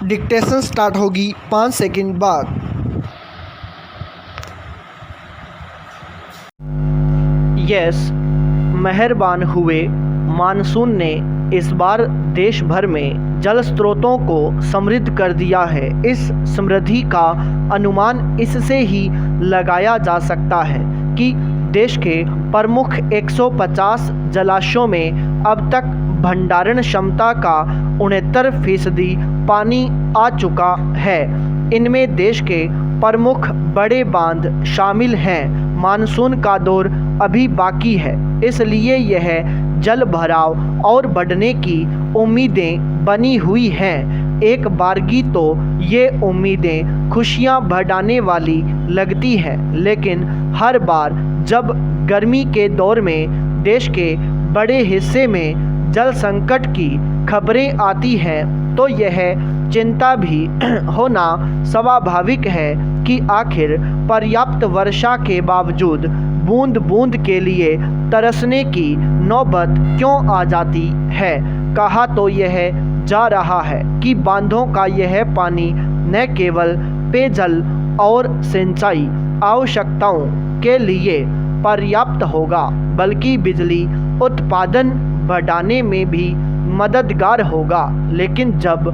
Dictation start होगी 5 second बाद। Yes, मेहरबान हुए मानसून ने इस बार देश भर में जल स्रोतों को समृद्ध कर दिया है। इस समृद्धि का अनुमान इससे ही लगाया जा सकता है कि देश के प्रमुख 150 जलाशयों में अब तक भंडारण क्षमता का 69% पानी आ चुका है। इनमें देश के प्रमुख बड़े बांध शामिल हैं। मानसून का दौर अभी बाकी है, इसलिए यह जल भराव और बढ़ने की उम्मीदें बनी हुई हैं। एक बारगी तो ये उम्मीदें खुशियां बढ़ाने वाली लगती हैं, लेकिन हर बार जब गर्मी के दौर में देश के बड़े हिस्से में जल संकट की खबरें आती हैं तो यह चिंता भी होना स्वाभाविक है कि आखिर पर्याप्त वर्षा के बावजूद बूंद बूंद के लिए तरसने की नौबत क्यों आ जाती है। कहा तो यह जा रहा है कि बांधों का यह पानी न केवल पेयजल और सिंचाई आवश्यकताओं के लिए पर्याप्त होगा, बल्कि बिजली उत्पादन बढ़ाने में भी मददगार होगा। लेकिन जब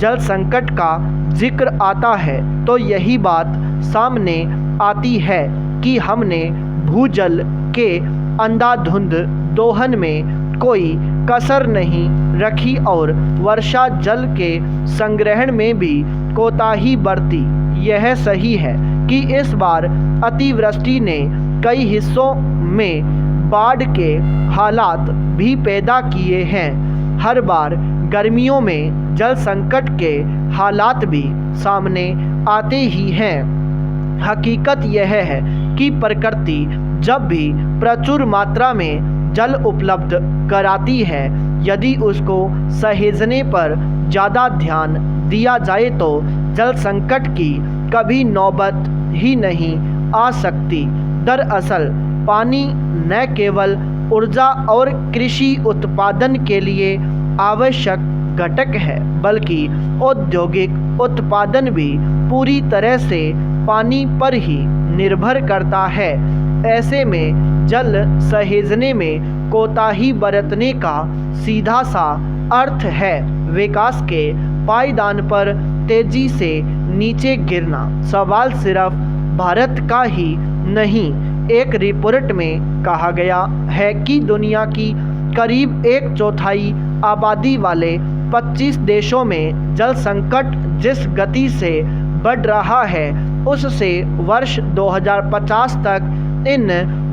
जल संकट का जिक्र आता है तो यही बात सामने आती है कि हमने भूजल के अंधाधुंध दोहन में कोई कसर नहीं रखी और वर्षा जल के संग्रहण में भी कोताही बरती। यह सही है कि इस बार अतिवृष्टि ने कई हिस्सों में बाढ़ के हालात भी पैदा किए हैं। हर बार गर्मियों में जल संकट के हालात भी सामने आते ही हैं। हकीकत यह है कि प्रकृति जब भी प्रचुर मात्रा में जल उपलब्ध कराती है, यदि उसको सहेजने पर ज़्यादा ध्यान दिया जाए तो जल संकट की कभी नौबत ही नहीं आ सकती। दरअसल पानी न केवल ऊर्जा और कृषि उत्पादन के लिए आवश्यक घटक है, बल्कि औद्योगिक उत्पादन भी पूरी तरह से पानी पर ही निर्भर करता है। ऐसे में जल सहेजने में कोताही बरतने का सीधा सा अर्थ है विकास के पायदान पर तेजी से नीचे गिरना। सवाल सिर्फ भारत का ही नहीं, एक रिपोर्ट में कहा गया है कि दुनिया की करीब 1/4 आबादी वाले 25 देशों में जल संकट जिस गति से बढ़ रहा है, उससे वर्ष 2050 तक इन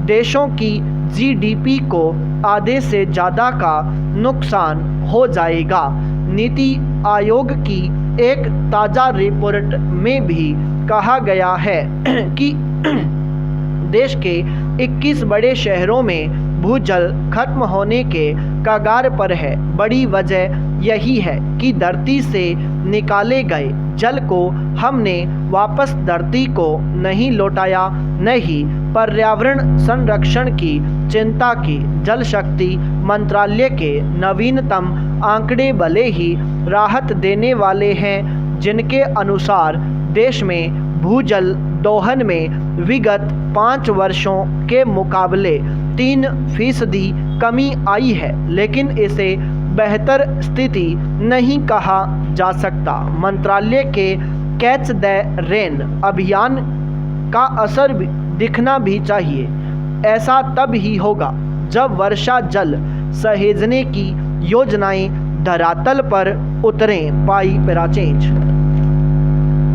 देशों की जीडीपी को आधे से ज़्यादा का नुकसान हो जाएगा। नीति आयोग की एक ताज़ा रिपोर्ट में भी कहा गया है कि देश के 21 बड़े शहरों में भूजल खत्म होने के कगार पर है। बड़ी वजह यही है कि धरती से निकाले गए जल को हमने वापस धरती को नहीं लौटाया, न ही पर्यावरण संरक्षण की चिंता की। जल शक्ति मंत्रालय के नवीनतम आंकड़े भले ही राहत देने वाले हैं, जिनके अनुसार देश में भूजल दोहन में विगत 5 वर्षों के मुकाबले 3% कमी आई है, लेकिन इसे बेहतर स्थिति नहीं कहा जा सकता। मंत्रालय के कैच द रेन अभियान का असर दिखना भी चाहिए। ऐसा तब ही होगा जब वर्षा जल सहेजने की योजनाएं धरातल पर उतरें। पाई पैराचेंज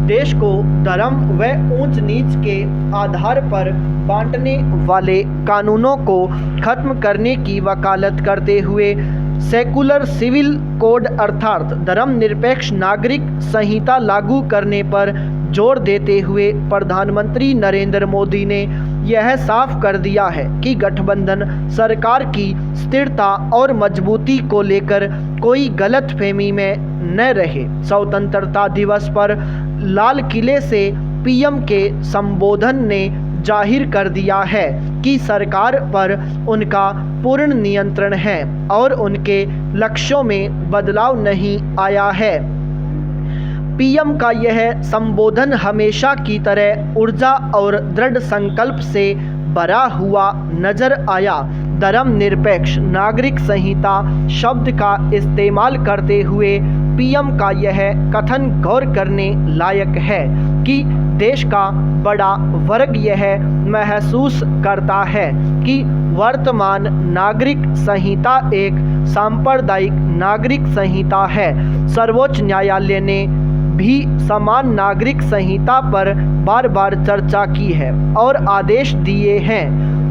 देश को धर्म व ऊंच नीच के आधार पर बांटने वाले कानूनों को खत्म करने की वकालत करते हुए सेकुलर सिविल कोड अर्थात धर्मनिरपेक्ष नागरिक संहिता लागू करने पर जोर देते हुए प्रधानमंत्री नरेंद्र मोदी ने यह साफ कर दिया है कि गठबंधन सरकार की स्थिरता और मजबूती को लेकर कोई गलतफहमी में न रहे। स्वतंत्रता दिवस पर लाल किले से पीएम के संबोधन ने जाहिर कर दिया है कि सरकार पर उनका पूर्ण नियंत्रण है और उनके लक्ष्यों में बदलाव नहीं आया है। पीएम का यह संबोधन हमेशा की तरह ऊर्जा और दृढ़ संकल्प से भरा हुआ नजर आया। धर्मनिरपेक्ष नागरिक संहिता शब्द का इस्तेमाल करते हुए पीएम का यह कथन गौर करने लायक है कि देश का बड़ा वर्ग यह महसूस करता है कि वर्तमान नागरिक संहिता एक सांप्रदायिक नागरिक संहिता है। सर्वोच्च न्यायालय ने भी समान नागरिक संहिता पर बार बार चर्चा की है और आदेश दिए हैं।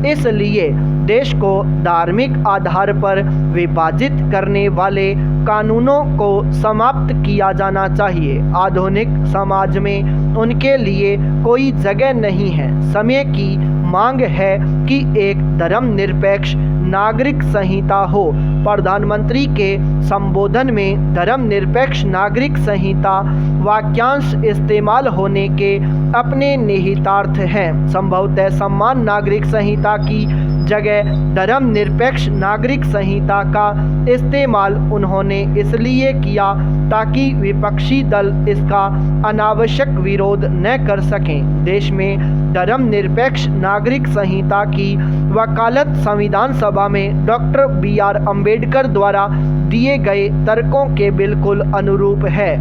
इसलिए देश को धार्मिक आधार पर विभाजित करने वाले कानूनों को समाप्त किया जाना चाहिए। आधुनिक समाज में उनके लिए कोई जगह नहीं है। समय की मांग है कि एक धर्मनिरपेक्ष नागरिक संहिता हो। प्रधानमंत्री के संबोधन में धर्मनिरपेक्ष नागरिक संहिता वाक्यांश इस्तेमाल होने के अपने निहितार्थ हैं। संभवतः समान नागरिक संहिता की जगह धर्मनिरपेक्ष नागरिक संहिता का इस्तेमाल उन्होंने इसलिए किया ताकि विपक्षी दल इसका अनावश्यक विरोध न कर सकें। देश में धर्मनिरपेक्ष नागरिक संहिता की वकालत संविधान सभा में डॉक्टर बी.आर. अम्बेडकर द्वारा दिए गए तर्कों के बिल्कुल अनुरूप है।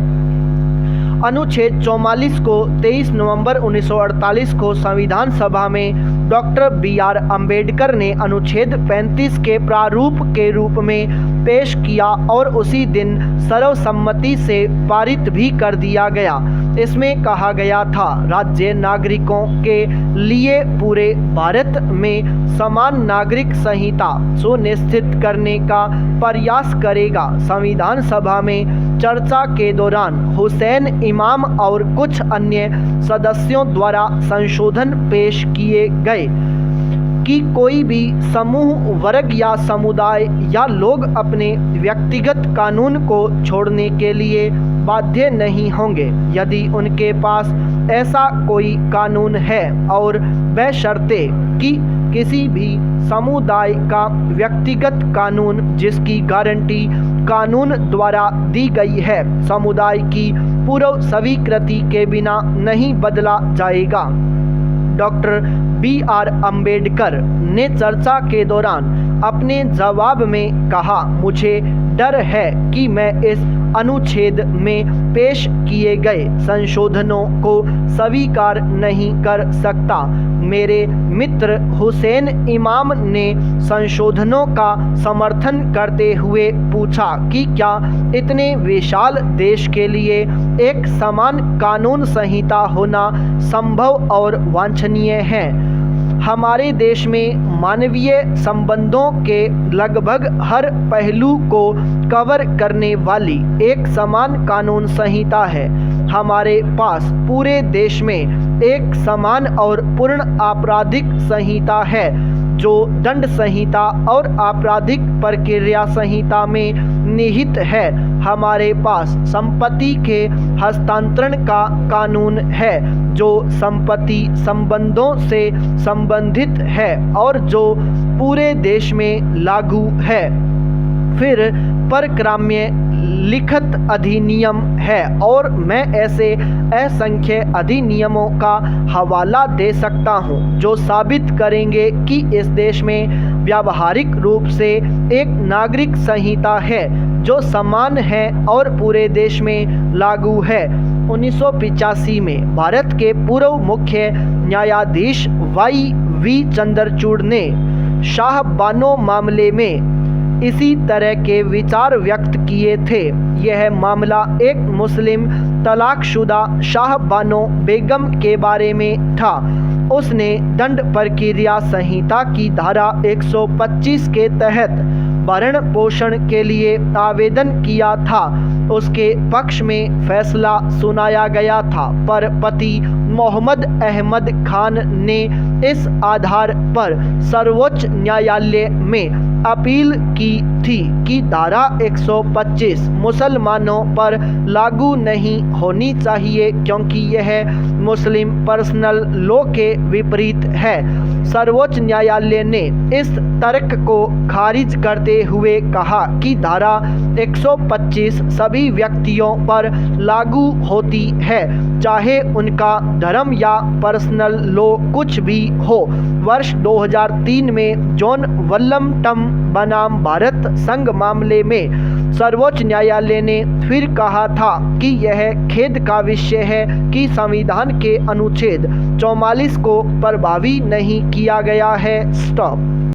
अनुच्छेद 44 को 23 नवंबर 1948 को संविधान सभा में डॉक्टर बी.आर. अम्बेडकर ने अनुच्छेद 35 के प्रारूप के रूप में पेश किया और उसी दिन सर्वसम्मति से पारित भी कर दिया गया। इसमें कहा गया था, राज्य नागरिकों के लिए पूरे भारत में समान नागरिक संहिता सुनिश्चित करने का प्रयास करेगा। संविधान सभा में चर्चा के दौरान हुसैन इमाम और कुछ अन्य सदस्यों द्वारा संशोधन पेश किए गए कि कोई भी समूह, वर्ग या समुदाय या लोग अपने व्यक्तिगत कानून को छोड़ने के लिए बाध्य नहीं होंगे यदि उनके पास ऐसा कोई कानून है और बशर्ते कि किसी भी समुदाय का व्यक्तिगत कानून जिसकी गारंटी कानून द्वारा दी गई है समुदाय की पूर्व स्वीकृति के बिना नहीं बदला जाएगा। Doctor B R. अम्बेडकर ने चर्चा के दौरान अपने जवाब में कहा, मुझे डर है कि मैं इस अनुच्छेद में पेश किए गए संशोधनों को स्वीकार नहीं कर सकता। मेरे मित्र हुसैन इमाम ने संशोधनों का समर्थन करते हुए पूछा कि क्या इतने विशाल देश के लिए एक समान कानून संहिता होना संभव और वांछनीय है। हमारे देश में मानवीय संबंधों के लगभग हर पहलू को कवर करने वाली एक समान कानून संहिता है। हमारे पास पूरे देश में एक समान और पूर्ण आपराधिक संहिता है जो दंड संहिता और आपराधिक प्रक्रिया संहिता में निहित है। हमारे पास संपत्ति के हस्तांतरण का कानून है जो संपत्ति संबंधों से संबंधित है और जो पूरे देश में लागू है। फिर परक्राम्य लिखित अधिनियम है और मैं ऐसे असंख्य अधिनियमों का हवाला दे सकता हूं जो साबित करेंगे कि इस देश में व्यावहारिक रूप से एक नागरिक संहिता है जो समान है और पूरे देश में लागू है। 1985 में भारत के पूर्व मुख्य न्यायाधीश Y.V. चंद्रचूड़ ने शाहबानो मामले में इसी तरह के विचार व्यक्त किए थे। यह मामला एक मुस्लिम तलाकशुदा शाहबानो बेगम के बारे में था। उसने दंड प्रक्रिया संहिता की धारा 125 के तहत भरण पोषण के लिए आवेदन किया था। उसके पक्ष में फैसला सुनाया गया था पर पति मोहम्मद अहमद खान ने इस आधार पर सर्वोच्च न्यायालय में अपील की थी कि धारा 125 मुसलमानों पर लागू नहीं होनी चाहिए क्योंकि यह मुस्लिम पर्सनल लॉ के विपरीत है। सर्वोच्च न्यायालय ने इस तर्क को खारिज करते हुए कहा कि धारा 125 सभी व्यक्तियों पर लागू होती है, चाहे उनका धर्म या पर्सनल लॉ कुछ भी हो। वर्ष 2003 में जॉन वल्लमटम बनाम भारत संघ मामले में सर्वोच्च न्यायालय ने फिर कहा था कि यह खेद का विषय है कि संविधान के अनुच्छेद 44 को प्रभावी नहीं किया गया है। स्टॉप।